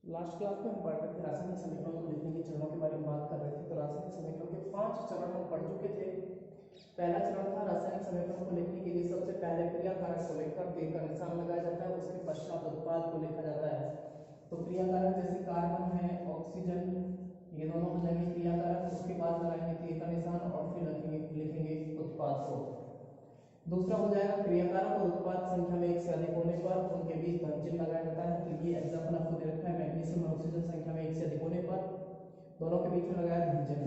Last class में हम पढ़ रहे थे रासायनिक समीकरणों को लिखने के चरणों के बारे में बात कर रहे थे। तो रासायनिक समीकरणों के 5 चरण हम पढ़ चुके थे। पहला चरण था रासायनिक समीकरणों को लिखने के लिए सबसे पहले क्रिया कारक को लिखकर तीर का निशान लगाया जाता है, उसके पश्चात उत्पाद को लिखा जाता है। तो क्रिया कारक जैसे कार्बन है, ऑक्सीजन, ये दोनों हो जाएंगे क्रिया कारक। उसके बाद लगाएंगे तीर का निशान और फिर लिखेंगे उत्पाद को। दूसरा हो जाएगा क्रिया कारक और उत्पाद संख्या में एक से अधिक होने पर उनके बीच धन चिन्ह लगाया जाता है। तो ये एग्जांपल आपको दे रखा है, मैग्नीशियम और ऑक्सीजन संख्या में एक से अधिक होने पर दोनों के बीच में लगाया धन चिन्ह।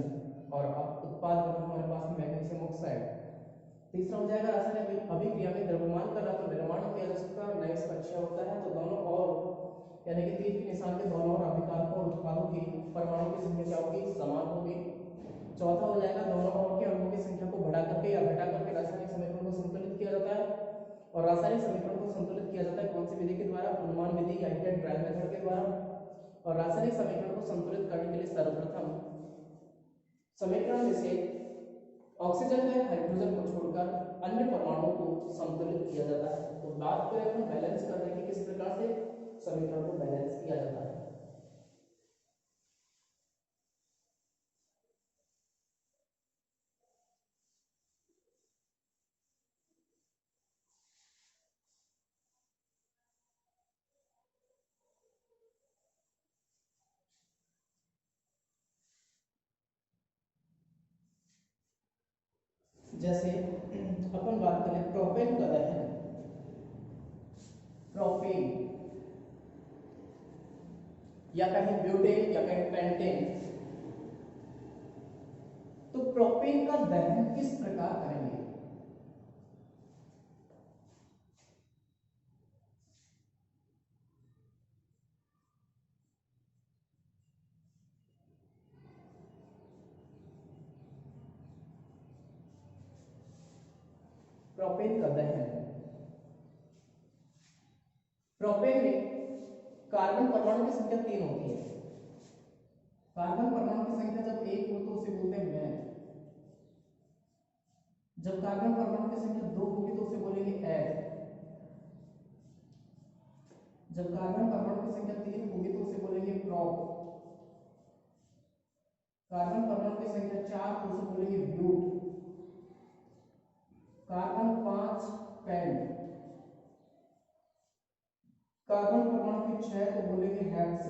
और अब उत्पाद बना हमारे पास में मैग्नीशियम ऑक्साइड। तीसरा हो जाएगा रासायनिक अभिक्रिया में द्रव्यमान का ना तो निर्माण किया जा सकता और न इसका क्षय होता है। तो दोनों और यानी कि तीर के निशान के दोनों और अभिकारकों और उत्पादों की परमाणु की संख्या क्या होगी, समान होगी। चौथा हो जाएगा दोनों और के अणुओं की संख्या को बढ़ा करके या घटा करके रासायनिक समीकरण को संतुलित किया जाता है। और रासायनिक समीकरण को संतुलित किया जाता है कौन सी विधि के द्वारा, अनुमान विधि या हीट ट्रायल मेथड के द्वारा। और रासायनिक समीकरण को संतुलित करने के लिए सर्वप्रथम समीकरण में से ऑक्सीजन में हाइड्रोजन को छोड़कर अन्य परमाणुओं को संतुलित किया जाता है। तो बात करें अपन बैलेंस करने की, किस प्रकार से समीकरण को बैलेंस किया जाता है। जैसे अपन बात करें प्रोपेन का दहन, प्रोपेन या कहें ब्यूटेन या कहें पेंटेन। तो प्रोपेन का दहन किस प्रकार करेंगे। प्रोपेन का दहन, प्रोपेन में कार्बन परमाणु की संख्या 3 होती है। कार्बन परमाणु की संख्या जब 1 हो तो उसे बोलते हैं मैन। जब कार्बन परमाणु की संख्या 2 होगी तो उसे बोलेंगे एड। जब कार्बन परमाणु की संख्या 3 होगी तो उसे बोलेंगे प्रोप। कार्बन परमाणु की संख्या 4 तो उसे बोलेंगे ब्यूट। Carbon 5 paint. कार्बन परमाणु की 6 तो बोलेंगे हेक्स।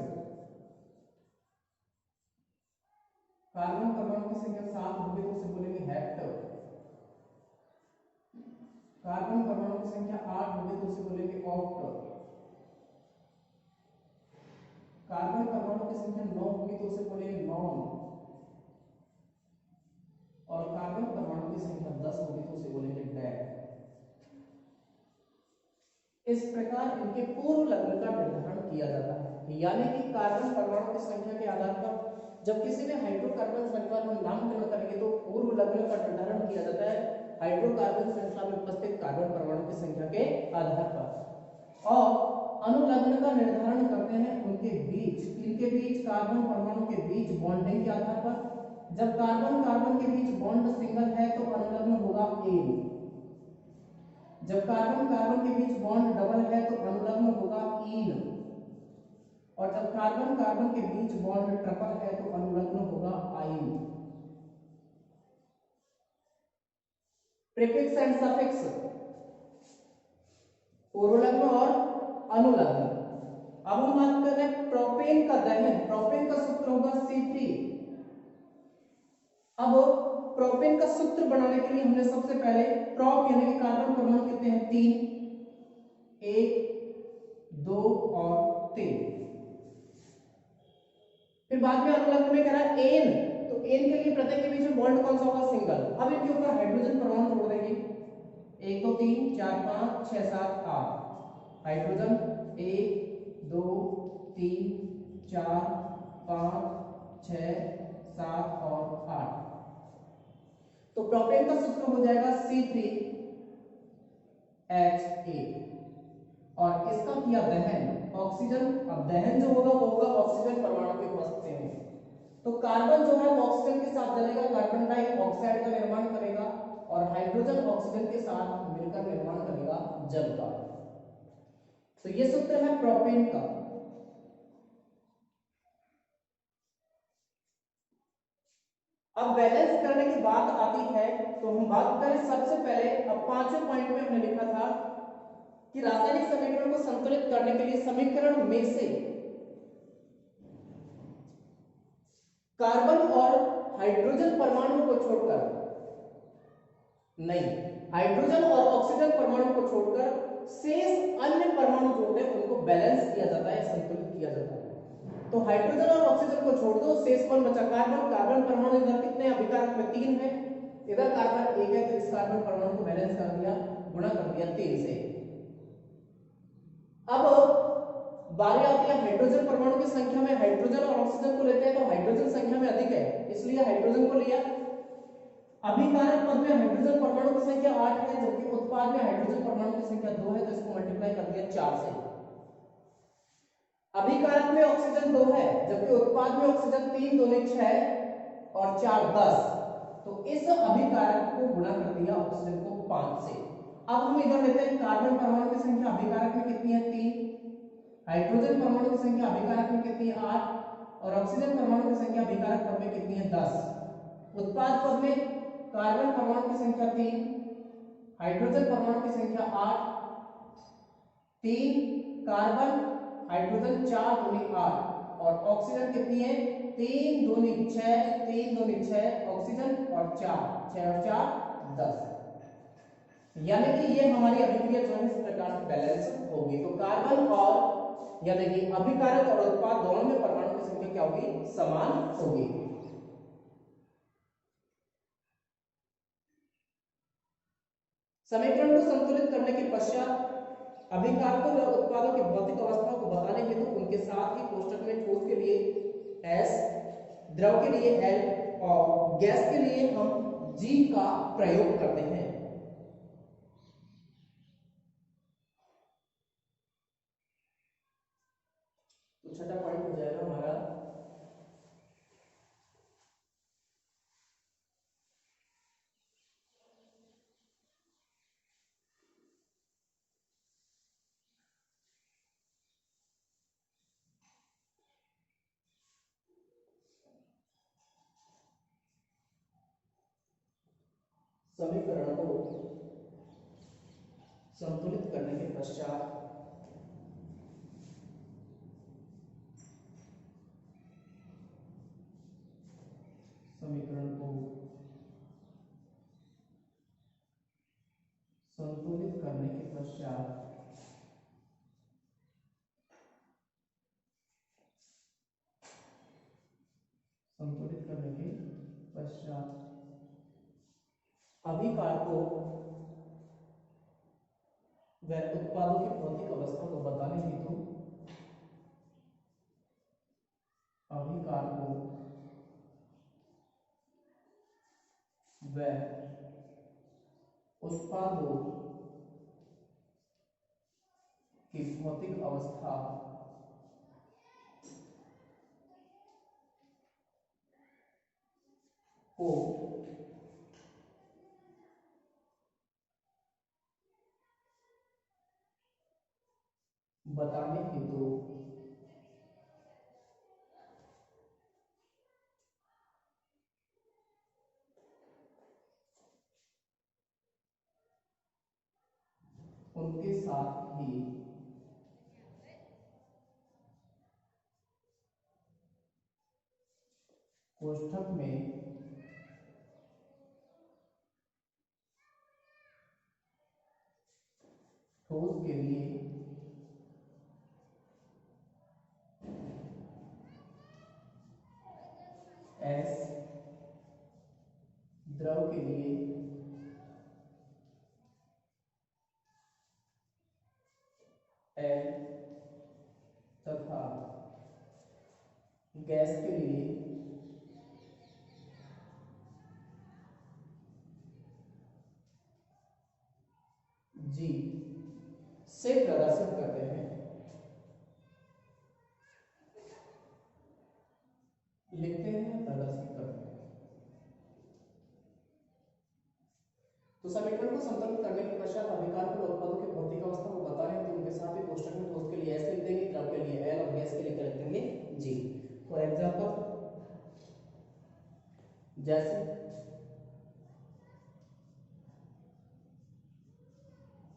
कार्बन परमाणु की संख्या 7 होगी तो उसे बोलेंगे हेक्टर। कार्बन परमाणु की संख्या 8 होगी तो उसे बोलेंगे ऑक्ट। कार्बन परमाणु की संख्या 9 होगी तो उसे बोलेंगे नॉन। और कार्बन परमाणु की संख्या 10 होगी तो उसे बोलेंगे डेड। इस प्रकार इनके पूर्व लग्न का निर्धारण किया जाता है। यानी कि कार्बन परमाणु की संख्या के आधार पर जब किसी भी हाइड्रोकार्बन श्रृंखला का नामकरण करेंगे तो पूर्व लग्न का निर्धारण किया जाता है हाइड्रोकार्बन श्रृंखला में उपस्थित कार्बन परमाणु की संख्या के आधार पर। और अनुलग्न का निर्धारण करते हैं उनके बीच, इनके बीच कार्बन परमाणु के बीच बॉन्डिंग के आधार पर। जब कार्बन कार्बन के बीच बॉन्ड सिंगल है तो अनुलग्न होगा एन। जब कार्बन कार्बन के बीच बॉन्ड डबल है तो अनुलग्न होगा ईन। और जब कार्बन कार्बन के बीच बॉन्ड ट्रिपल है तो अनुलग्न होगा आइन। प्रीफिक्स एंड सफिक्स, पूर्वलग्न और अनुलग्न। अब हम बात कर रहे हैं प्रोपेन का दहन। प्रोपेन का सूत्र होगा C3। अब प्रोपेन का सूत्र बनाने के लिए हमने सबसे पहले प्रोप यानी कि कार्बन परमाणु कितने हैं, 3, 1, 2 और 3। फिर बाद में अनुलग्न में कह रहा है एन, तो एन के लिए प्रत्येक के बीच में बॉन्ड कौन सा होगा, सिंगल। अब इनके ऊपर हाइड्रोजन परमाणु जोड़ देंगे, 1 2 3 4 5 6 7 8 हाइड्रोजन 1 2 3 4 5 6 7 और 8। तो प्रोपेन का सूत्र हो जाएगा C3H8। और इसका किया दहन ऑक्सीजन। अब दहन जो होगा वो होगा ऑक्सीजन परमाणु की उपस्थिति में। तो कार्बन जो है वो ऑक्सीजन के साथ जलेगा, कार्बन डाइऑक्साइड का निर्माण करेगा और हाइड्रोजन ऑक्सीजन के साथ मिलकर निर्माण करेगा जल का। तो ये सूत्र है प्रोपेन का। अब बैलेंस करने की बात आती है तो हम बात करें सबसे पहले, अब पांचवें पॉइंट में हमने लिखा था कि रासायनिक समीकरण को संतुलित करने के लिए समीकरण में से कार्बन और हाइड्रोजन परमाणु को छोड़कर, नहीं, हाइड्रोजन और ऑक्सीजन परमाणु को छोड़कर शेष अन्य परमाणु जो होते हैं उनको बैलेंस किया जाता है, संतुलित किया जाता है। तो हाइड्रोजन और ऑक्सीजन को छोड़ दो, शेष कौन बचा? कार्बन। कार्बन परमाणु इधर कितने अभिकारक में 3 है, इधर कार्बन 1 है, तो इस कार्बन परमाणु को बैलेंस कर दिया, गुणा कर दिया 3 से। अब बारी आती है हाइड्रोजन परमाणु की संख्या में, हाइड्रोजन और ऑक्सीजन को लेते हैं तो हाइड्रोजन संख्या में अधिक है, इसलिए हाइड्रोजन को लिया। अभिकारक पद में हाइड्रोजन परमाणु की संख्या 8 है, जबकि उत्पाद में हाइड्रोजन परमाणु की संख्या 2 है, तो इसको मल्टीप्लाई कर दिया 4 से। अभिकारक में ऑक्सीजन 2 है, जबकि उत्पाद में ऑक्सीजन 3 2 6 और 4 10, तो इस अभिकारक को गुणा कर दिया ऑक्सीजन को 5 से। अब हम इधर लेते हैं कार्बन परमाणु की संख्या अभिकारक में कितनी है? 3। हाइड्रोजन परमाणु की संख्या अभिकारक में कितनी है? 8। और ऑक्सीजन परमाणु की संख्या अभिकारक पद में कितनी है? 10। उत्पाद पद में कार्बन परमाणु की संख्या 3, हाइड्रोजन परमाणु की संख्या 8, 3 कार्बन, हाइड्रोजन 4 दूनी 8 और ऑक्सीजन कितनी है? 3 दूनी 6, 3 दूनी 6 ऑक्सीजन और 4, 6 और 4 10। यानी कि ये हमारी अभिक्रिया जो है इस प्रकार से बैलेंस होगी। तो कार्बन और यानी कि अभिकारक और उत्पाद दोनों में परमाणु की संख्या क्या होगी? समान होगी। समीकरण को संतुलित करने के पश्चात अभिकारकों व उत्पादों की भौतिक अवस्था को बताने हेतु उनके साथ ही कोष्टक में ठोस के लिए S, द्रव के लिए L और गैस के लिए हम G का प्रयोग करते हैं। तो छठा पॉइंट हो जाएगा हमारा समीकरण को संतुलित करने के पश्चात समीकरण को संतुलित करने के पश्चात अभिकारकों व उत्पादों की भौतिक अवस्था को बताने हेतु अभिकारकों व उत्पादों की भौतिक अवस्था को बताने हेतु उनके साथ ही कोष्ठक में ठोस के लिए S, द्रव के लिए L तथा गैस के लिए G से प्रदर्शित करते हैं, लिखते हैं या प्रदर्शित करते हैं। तो समीकरण को संतुलित करने के पश्चात अभिकारक और उत्पादों की भौतिक अवस्था को बताने हेतु उनके साथ ही कोष्ठक में ठोस के लिए S लिख देंगे, द्रव के लिए L और गैस के लिए क्या लिख देंगे? G। फॉर एग्जांपल जैसे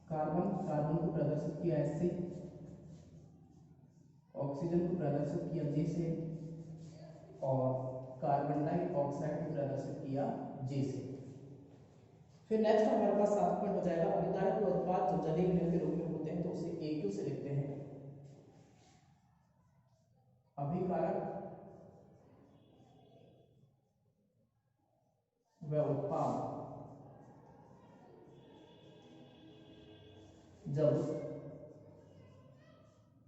कार्बन को प्रदर्शित किया एस से, ऑक्सीजन को प्रदर्शित किया जे से, और कार्बन डाइऑक्साइड को प्रदर्शित किया जे से। फिर नेक्स्ट हमारे पास 7 पॉइंट हो जाएगा, अभिकारक व उत्पाद जो जलीय विलयन के रूप में होते हैं तो उसे AQ से लिखते हैं। अभिकारक व उत्पाद जब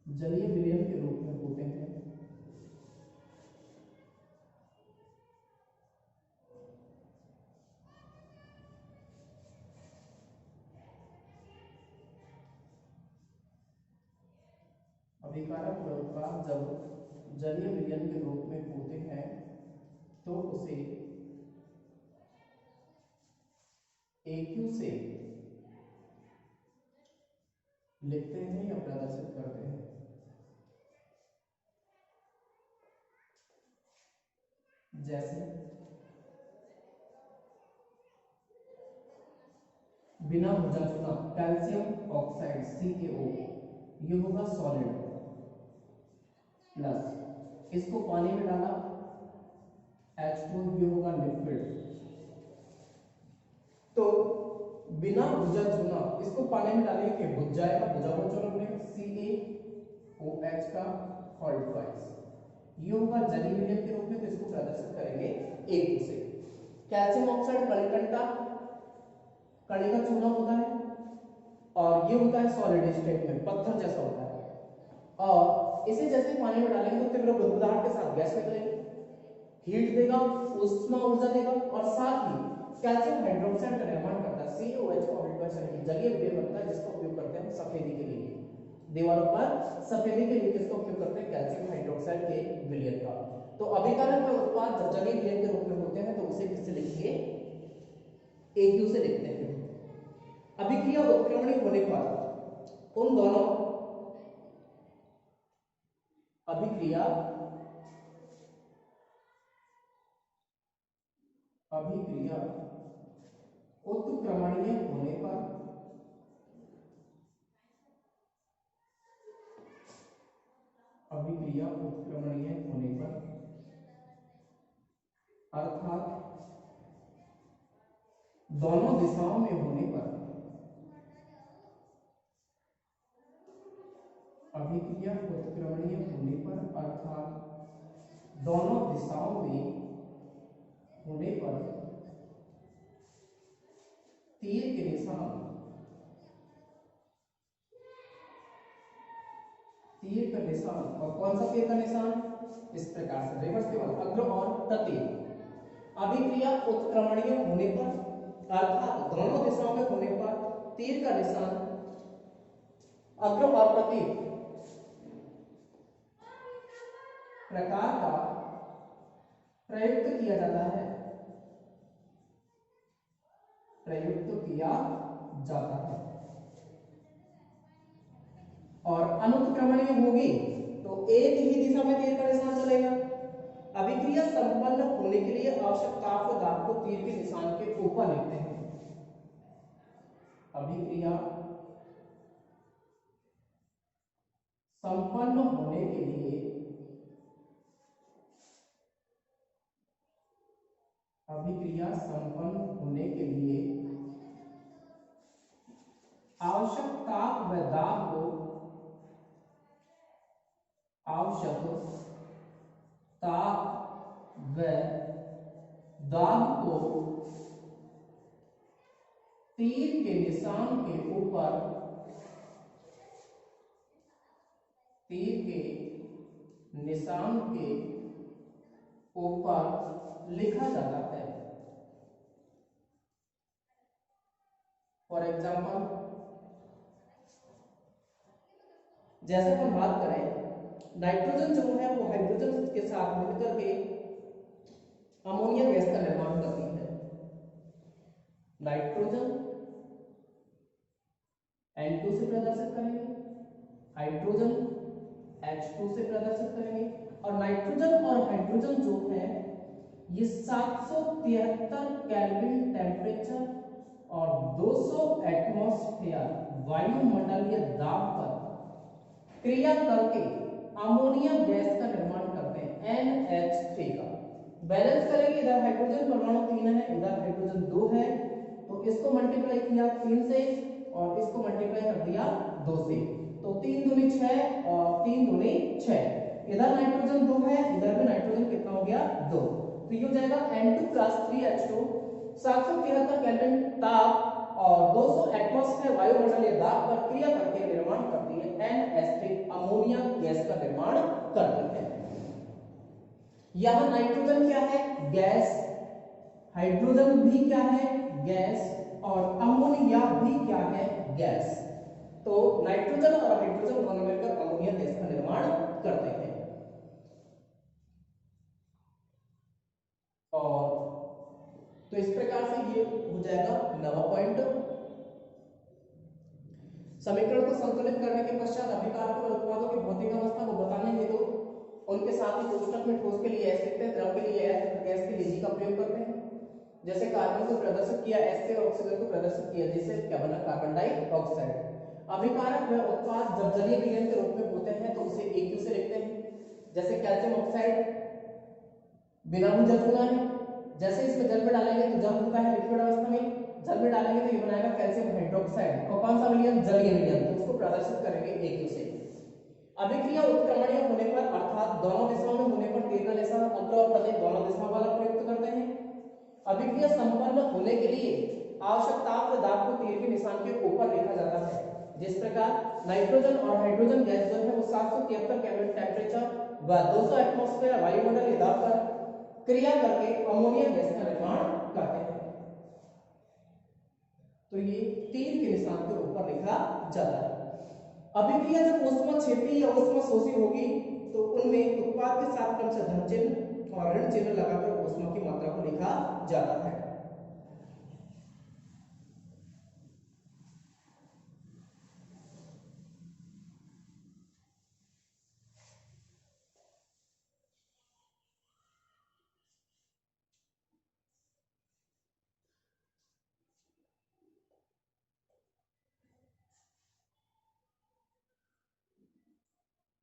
जलीय विलयन के रूप में होते हैं अभिकारक व उत्पाद जब जलीय विलयन के रूप में होते हैं तो उसे AQ से लिखते हैं या प्रदर्शित करते हैं। जैसे बिना भुजा चुना कैल्शियम ऑक्साइड CaO, ये होगा सॉलिड, प्लस इसको पानी में डाला H2, ये होगा लिक्विड। तो बिना भुजा चुना इसको पानी में डालेंगे कि भुज जाएगा, भुजा हुआ चूर्ण बनेगा CaOH का होल ट्वाइस, ये होगा जलीय विलयन के रूप में, तो इसको प्रदर्शित करेंगे AQ से। कैल्शियम ऑक्साइड कलिकंटा कड़ी का चूना होता है और ये होता है सॉलिड स्टेट में, पत्थर जैसा होता है, और इसे जैसे पानी में डालेंगे तो तीव्र बुदबुदाहट के साथ गैस निकलेगी, हीट देगा, उष्मा ऊर्जा देगा, और साथ ही कैल्शियम हाइड्रोक्साइड का निर्माण करता है CaOH का होल ट्वाइस जलीय विलयन बनता है, जिसका उपयोग करते हैं सफेदी के लिए, दीवारों पर सफेदी के लिए किसका उपयोग करते हैं, कैल्शियम हाइड्रोक्साइड के विलयन का। तो अभिकारक में उत्पाद जब जलीय विलयन के रूप में होते हैं तो उसे किससे लिखेंगे, AQ से लिखते हैं। अभिक्रिया उत्क्रमणीय होने पर उन दोनों अभिक्रिया उत्क्रमणीय होने पर अभिक्रिया उत्क्रमणीय होने पर अर्थात दोनों दिशाओं में होने पर अभिक्रिया उत्क्रमणीय होने पर अर्थात दोनों दिशाओं में होने पर तीर के निशान और कौन सा तीर का निशान, इस प्रकार से रिवर्स के बाद अग्र और प्रतीक, अभिक्रिया उत्क्रमणीय होने पर अर्थात दोनों दिशाओं में होने पर तीर का निशान अग्र और प्रतीक प्रकार का प्रयुक्त किया जाता है, और अनुत्क्रमणीय होगी तो एक ही दिशा में तीर का निशान चलेगा। अभिक्रिया संपन्न होने के लिए आवश्यक ताप व दाब को तीर के निशान के ऊपर लिखते हैं। अभिक्रिया संपन्न होने के लिए आवश्यक ताप व दाब को तीर के निशान के ऊपर लिखा जाता है। फॉर एग्जाम्पल, जैसे हम बात करें नाइट्रोजन जो है वो हाइड्रोजन के साथ मिलकर के अमोनिया गैस का निर्माण करती है। नाइट्रोजन N2 से प्रदर्शित करेंगे, हाइड्रोजन H2 से प्रदर्शित करेंगे, और नाइट्रोजन और हाइड्रोजन जो है ये 773 केल्विन टेम्परेचर और 200 एटमॉस्फेयर वायुमंडलीय दाब पर क्रिया करके अमोनिया गैस का निर्माण करते हैं NH3 का। बैलेंस करेंगे, इधर हाइड्रोजन परमाणु 3 है, इधर हाइड्रोजन 2 है, तो इसको मल्टीप्लाई किया 3 से और इसको मल्टीप्लाई कर दिया 2 से, तो 3 दूनी 6 और 3 दूनी 6। इधर नाइट्रोजन 2 है, इधर भी नाइट्रोजन कितना हो गया 2, तो ये हो जाएगा N2 + 3H2 773 केल्विन ताप और 200 एटमॉस्फेयर वायुमंडलीय दाब पर क्रिया करके निर्माण करती है NH3 अमोनिया गैस का निर्माण करती है। यहां नाइट्रोजन क्या है, गैस, हाइड्रोजन भी क्या है, गैस, और अमोनिया भी क्या है, गैस। तो नाइट्रोजन और हाइड्रोजन दोनों मिलकर अमोनिया गैस का निर्माण करते हैं। और तो इस प्रकार से ये हो जाएगा 9वां पॉइंट। समीकरण को संतुलित करने के पश्चात अभिकारकों और उत्पादों की भौतिक अवस्था को बताने हेतु उनके साथ ही कोष्ठक में ठोस के लिए एस लिखते हैं, द्रव के लिए एस तथा गैस के लिए जी का प्रयोग करते हैं। जैसे कार्बन को प्रदर्शित किया एस से और ऑक्सीजन को प्रदर्शित किया जिससे क्या बना, कार्बन डाइऑक्साइड। अभिकारक व उत्पाद जब जलीय विलयन के रूप में होते हैं तो उसे एक से लिखते हैं। जैसे कैल्शियम ऑक्साइड बिना जल चुना है, जैसे इसमें जल में डालेंगे तो जब होता है लिक्विड अवस्था में, जल में डालेंगे तो ये बनाएगा कैल्शियम हाइड्रोक्साइड, और कौन सा विलयन, जलीय विलयन, तो उसको प्रदर्शित करेंगे एक से। अभिक्रिया उत्क्रमणीय होने पर अर्थात दोनों दिशाओं में होने पर तीर का निशान अग्र और प्रदेश दोनों दिशाओं वाला प्रयुक्त करते हैं। अभिक्रिया संपन्न होने के लिए आवश्यक ताप व दाब को तीर के निशान के ऊपर लिखा जाता है। जिस प्रकार नाइट्रोजन और हाइड्रोजन गैस जो है वो 773 केल्विन टेम्परेचर व 200 एटमॉस्फेयर वायुमंडलीय दाब पर क्रिया करके अमोनिया गैस का निर्माण करते हैं। तो ये तीर के निशान के ऊपर लिखा जाता है। अभिक्रिया जब ऊष्मक्षेपी या ऊष्मशोषी होगी तो उनमें उत्पाद के साथ क्रमशः धन चिन्ह और ऋण चिन्ह लगाकर ऊष्मा की मात्रा को लिखा जाता है।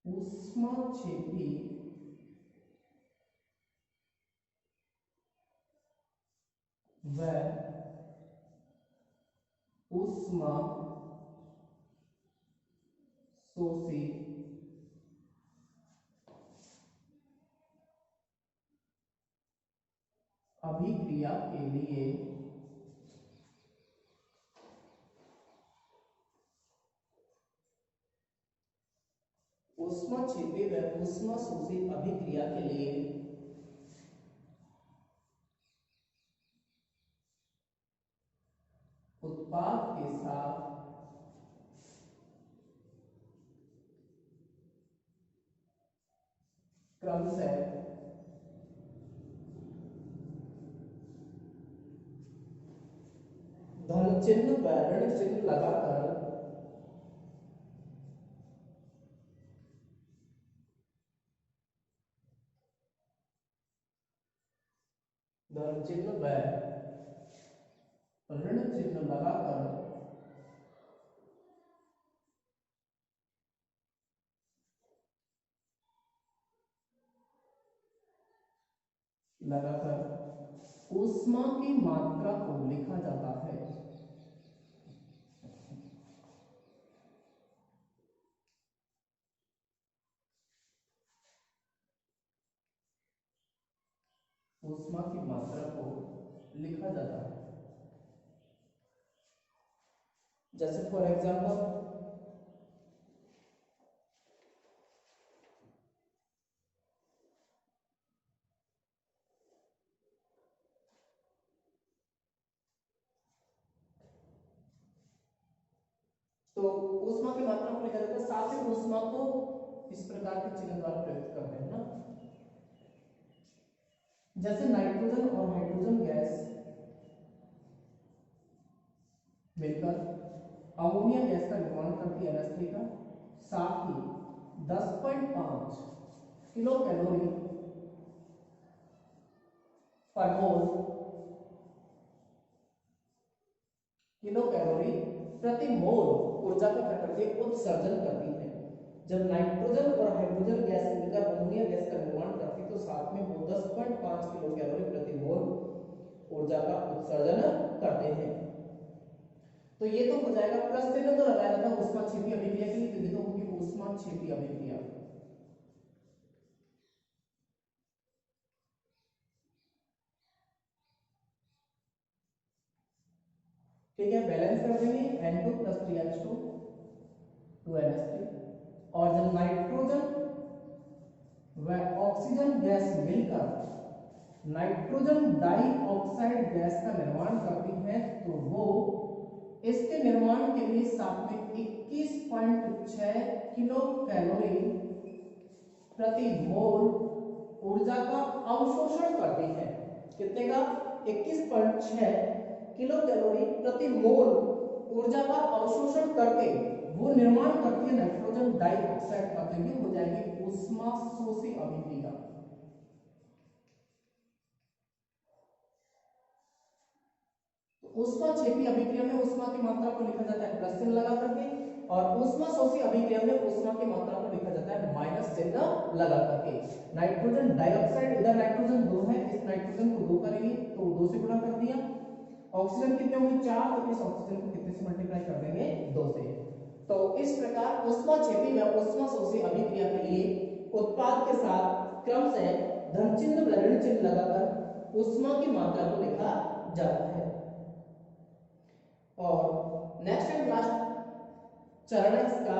ऊष्मक्षेपी व ऊष्मा शोषी अभिक्रिया के लिए ऊष्मक्षेपी व ऊष्मशोषी अभिक्रिया के लिए उत्पाद के साथ क्रमशः धन चिन्ह व ऋण चिन्ह लगाकर धन चिन्ह व ऋण चिन्ह लगाकर ऊष्मा की मात्रा को लिखा जाता है। ऊष्मा की मात्रा को लिखा जाता है। जैसे फॉर एग्जांपल तो ऊष्मा की मात्रा को लिखा जाता है, साथ ही ऊष्मा को इस प्रकार के चिन्ह द्वारा प्रयुक्त करते हैं ना। जैसे नाइट्रोजन और हाइड्रोजन गैस मिलकर अमोनिया गैस का निर्माण करती है NH3 का, साथ ही 10.5 किलो कैलोरी पर मोल किलो कैलोरी प्रति मोल ऊर्जा का क्या करती है, उत्सर्जन करती है। जब नाइट्रोजन और हाइड्रोजन गैस मिलकर अमोनिया गैस का निर्माण करती है तो साथ में वो 10.5 किलो कैलोरी प्रति मोल ऊर्जा का उत्सर्जन करते हैं। तो ये तो हो जाएगा, प्लस चिन्ह तो लगाया था ऊष्माक्षेपी अभिक्रिया के लिए, तो ये तो होगी ऊष्माक्षेपी अभिक्रिया। ठीक है, बैलेंस कर देंगे N2 + 3H2 2NH3। और जब नाइट्रोजन व ऑक्सीजन गैस मिलकर नाइट्रोजन डाइऑक्साइड गैस का निर्माण करती है तो वो इसके निर्माण के लिए साथ में 21.6 किलो कैलोरी प्रति मोल ऊर्जा का अवशोषण करती है। कितने का, 21.6 किलो कैलोरी प्रति मोल ऊर्जा का अवशोषण करके वो निर्माण करती है नाइट्रोजन डाइऑक्साइड का। तो ये हो जाएगी ऊष्मा शोषी अभिक्रिया। ऊष्माक्षेपी अभिक्रिया में ऊष्मा की मात्रा को लिखा जाता है प्लस चिन्ह लगा करके, और ऊष्मा शोषी अभिक्रिया में ऊष्मा की मात्रा को लिखा जाता है माइनस चिन्ह लगा करके। नाइट्रोजन डाइऑक्साइड, इधर नाइट्रोजन 2 है, इस नाइट्रोजन को 2 करेंगे तो 2 से गुणा कर दिया। ऑक्सीजन कितने होंगे 4, तो इस ऑक्सीजन को कितने से मल्टीप्लाई कर देंगे 2 से। तो इस प्रकार ऊष्माक्षेपी व ऊष्मा शोषी अभिक्रिया के लिए उत्पाद के साथ क्रम से धन चिन्ह व ऋण चिन्ह लगाकर ऊष्मा की मात्रा को लिखा जाता है। और नेक्स्ट एंड लास्ट चरण है इसका,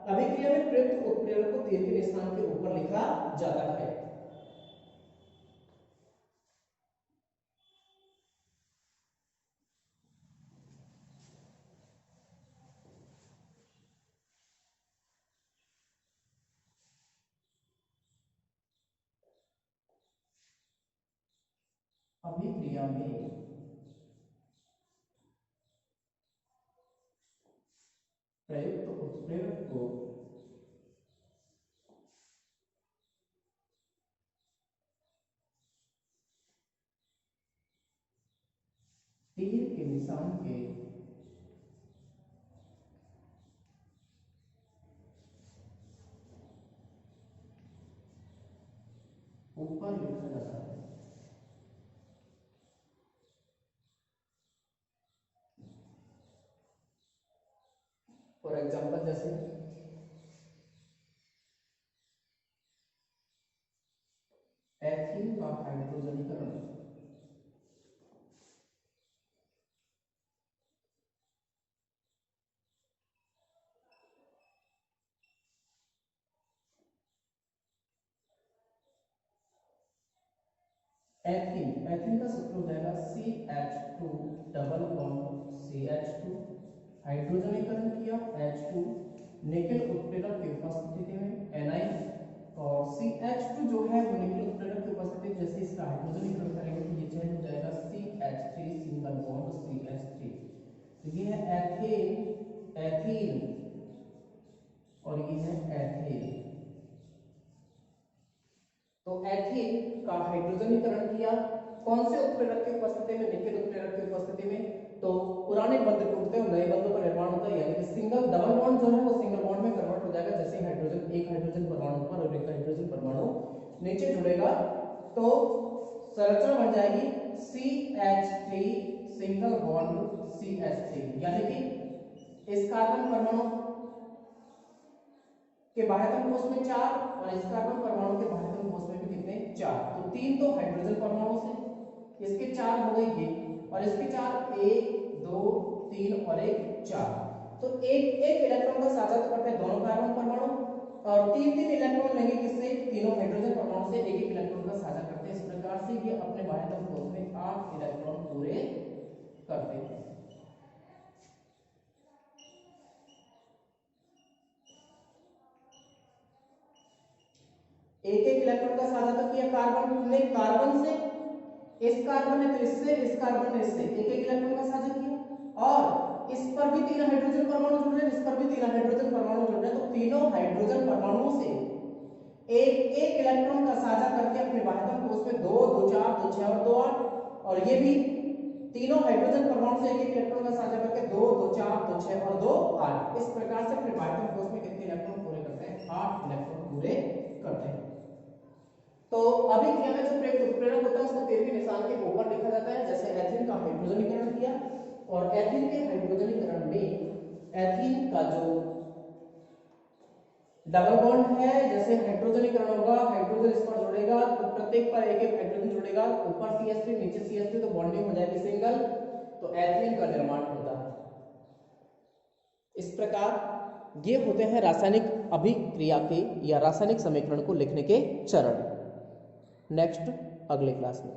अभिक्रिया में प्रयुक्त उत्प्रेरक को तीर के निशान के ऊपर लिखा जाता है। अभिक्रिया में प्रयुक्त उत्प्रेरक को तीर के निशान के ऊपर लिखा जाता है। फॉर एग्जांपल जैसे एथीन का हाइड्रोजनीकरण, एथीन, एथीन का सूत्र हो जाएगा CH2 डबल बॉन्ड CH2, हाइड्रोजनीकरण किया H2, निकेल उत्प्रेरक की उपस्थिति में Na, और CH2 जो है वो निकेल उत्प्रेरक की उपस्थिति में जैसे इसका हाइड्रोजनीकरण करेंगे तो ये चेंज हो जाएगा CH3 सिंगल बॉन्ड CH3। तो ये है एथेन, एथीन, और ये है एथेन। तो एथीन का हाइड्रोजनीकरण किया कौन से उत्प्रेरक की उपस्थिति में, निकेल उत्प्रेरक की उपस्थिति में। तो पुराने बंध टूटते हैं, नए बंधों का निर्माण होता है, यानी कि सिंगल डबल बॉन्ड जो है वो सिंगल बॉन्ड में कन्वर्ट हो जाएगा। जैसे ही हाइड्रोजन, एक हाइड्रोजन परमाणु पर और एक हाइड्रोजन परमाणु नीचे जुड़ेगा तो संरचना बन जाएगी CH3 सिंगल बॉन्ड CH3, यानी कि इस कार्बन परमाणु के बाह्यतम कोश में 4 और इस कार्बन परमाणु के बाह्यतम कोश में भी कितने 4। तो 3 तो हाइड्रोजन परमाणु से, इसके 4 हो गए ये, और इसके 4 1 2 3 और 1 4। तो एक एक इलेक्ट्रॉन का साझा तो करते हैं दोनों कार्बन परमाणु, और 3 इलेक्ट्रॉन लेंगे किससे, तीनों हाइड्रोजन परमाणु से एक इलेक्ट्रॉन का साझा करते हैं। इस प्रकार से ये अपने बाह्यतम कोश में 8 इलेक्ट्रॉन पूरे करते हैं। एक इलेक्ट्रॉन का साझा तो किया कार्बन ने कार्बन से, इस कार्बन ने तो इससे, इस कार्बन ने इससे, एक इलेक्ट्रॉन का साझा किया, और इस पर भी 3 हाइड्रोजन परमाणु जुड़ रहे हैं, इस पर भी 3 हाइड्रोजन परमाणु जुड़ रहे हैं। तो तीनों हाइड्रोजन परमाणुओं से एक इलेक्ट्रॉन का साझा करके अपने वाहकम कोष में 2 2 4 2 6 और 2 8, और ये भी तीनों हाइड्रोजन परमाणु से एक इलेक्ट्रॉन का साझा करके 2 2 4 2 6 और 2 8। इस प्रकार से अपने वाहकम कोष में कितने इलेक्ट्रॉन पूरे करते हैं? 8 इलेक्ट्रॉन पूरे करते हैं। तो अभिक्रिया में जो प्रयुक्त उत्प्रेरक होता है उसको 13वें निशान के ऊपर लिखा जाता है। जैसे एथीन का हाइड्रोजनीकरण किया, और एथीन के हाइड्रोजनीकरण में एथीन का जो डबल बॉन्ड है, जैसे हाइड्रोजनीकरण होगा, हाइड्रोजन इस पर जुड़ेगा तो प्रत्येक पर एक एक हाइड्रोजन जुड़ेगा, ऊपर CH3 नीचे CH3, तो बॉन्डिंग हो जाएगी सिंगल, तो एथीन का निर्माण होता है। इस प्रकार ये होते हैं रासायनिक अभिक्रिया के या रासायनिक समीकरण को लिखने के चरण। नेक्स्ट अगले क्लास में।